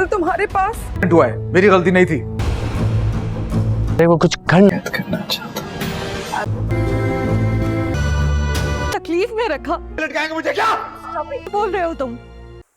अगर तुम्हारे पास हुआ है, मेरी गलती नहीं थी। वो कुछ करना चाहता। तकलीफ में रखा, लटकाएंगे मुझे क्या? बोल रहे हो तुम?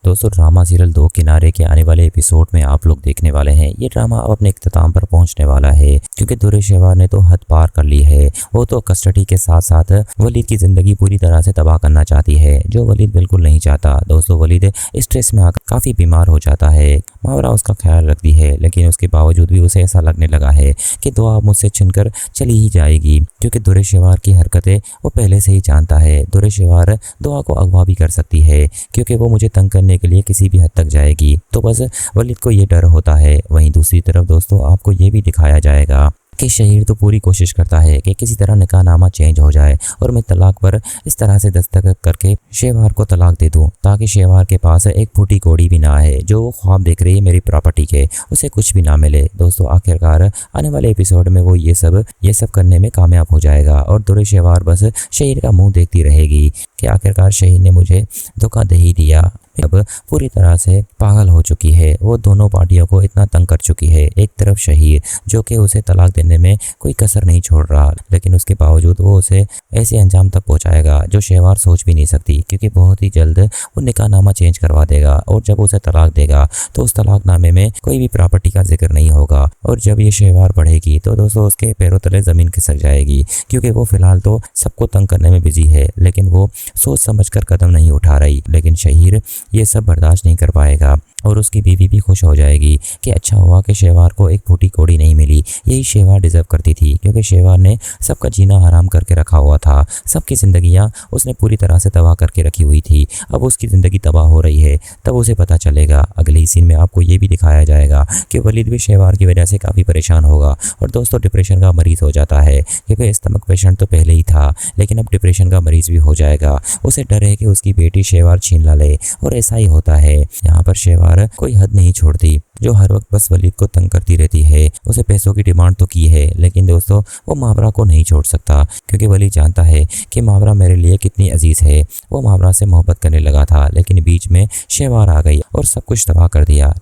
दोस्तों ड्रामा सीरियल दो किनारे के आने वाले एपिसोड में आप लोग देखने वाले हैं। ये ड्रामा अब अपने इख्तिताम पर पहुंचने वाला है क्योंकि दुर्र शेवार ने तो हद पार कर ली है। वो तो कस्टडी के साथ साथ वलीद की जिंदगी पूरी तरह से तबाह करना चाहती है, जो वलीद बिल्कुल नहीं चाहता। दोस्तों वलीद स्ट्रेस में आकर काफी बीमार हो जाता है। मावरा उसका ख्याल रखती है, लेकिन उसके बावजूद भी उसे ऐसा लगने लगा है कि दुआ मुझसे छिनकर चली ही जाएगी, क्योंकि दुर्र शेवार की हरकतें वो पहले से ही जानता है। दुर्र शेवार दुआ को अगवा भी कर सकती है क्योंकि वो मुझे तंग करने के लिए किसी भी हद तक जाएगी। तो बस वलीद को ये डर होता है। वहीं दूसरी तरफ दोस्तों आपको ये भी दिखाया जाएगा कि शहीर तो पूरी कोशिश करता है कि किसी तरह निकाहनामा चेंज हो जाए और मैं तलाक पर इस तरह से दस्तखत करके शेवार को तलाक दे दूं ताकि शेवार के पास एक फूटी कौड़ी भी ना है। जो वो ख्वाब देख रही है मेरी प्रॉपर्टी के, उसे कुछ भी ना मिले। दोस्तों आखिरकार आने वाले एपिसोड में वो ये सब करने में कामयाब हो जाएगा और दुर्र शेवार बस शहीर का मुंह देखती रहेगी कि आखिरकार शहीर ने मुझे धोखा दे ही दिया। अब पूरी तरह से पागल हो चुकी है। वो दोनों पार्टियों को इतना तंग कर चुकी है। एक तरफ शहीर जो कि उसे तलाक देने में कोई कसर नहीं छोड़ रहा, लेकिन उसके बावजूद वो उसे ऐसे अंजाम तक पहुंचाएगा जो शेवार सोच भी नहीं सकती, क्योंकि बहुत ही जल्द वो निकाहनामा चेंज करवा देगा और जब उसे तलाक देगा तो उस तलाकनामे में कोई भी प्रॉपर्टी का जिक्र नहीं होगा। और जब ये शेवार बढ़ेगी तो दोस्तों उसके पैरों तले जमीन खिसक जाएगी, क्योंकि वो फिलहाल तो सबको तंग करने में बिजी है, लेकिन वो सोच समझ कर कदम नहीं उठा रही। लेकिन शहीर ये सब बर्दाश्त नहीं कर पाएगा और उसकी बीवी भी खुश हो जाएगी कि अच्छा हुआ कि शेवार को एक फूटी कौड़ी नहीं मिली। यही शेवार डिजर्व करती थी, क्योंकि शेवार ने सबका जीना हराम करके रखा हुआ था। सबकी जिंदगियां उसने पूरी तरह से तबाह करके रखी हुई थी। अब उसकी ज़िंदगी तबाह हो रही है, तब उसे पता चलेगा। अगले ही सीन में आपको ये भी दिखाया जाएगा कि वलीद भी शेवार की वजह से काफ़ी परेशान होगा और दोस्तों डिप्रेशन का मरीज़ हो जाता है, क्योंकि स्टमक पेशेंट तो पहले ही था, लेकिन अब डिप्रेशन का मरीज़ भी हो जाएगा। उसे डर है कि उसकी बेटी शेवार छीन ला ले, और ऐसा ही होता है। यहाँ पर शेवार कोई हद नहीं छोड़ती, जो हर वक्त बस वलीद को तंग करती रहती है। उसे पैसों की डिमांड तो की है, लेकिन दोस्तों वो मावरा को नहीं छोड़ सकता, क्योंकि वलीद जानता है कि मावरा मेरे लिए कितनी अजीज है। वो मावरा से मोहब्बत करने लगा था, लेकिन बीच में शेवार आ गई और सब कुछ तबाह कर दिया।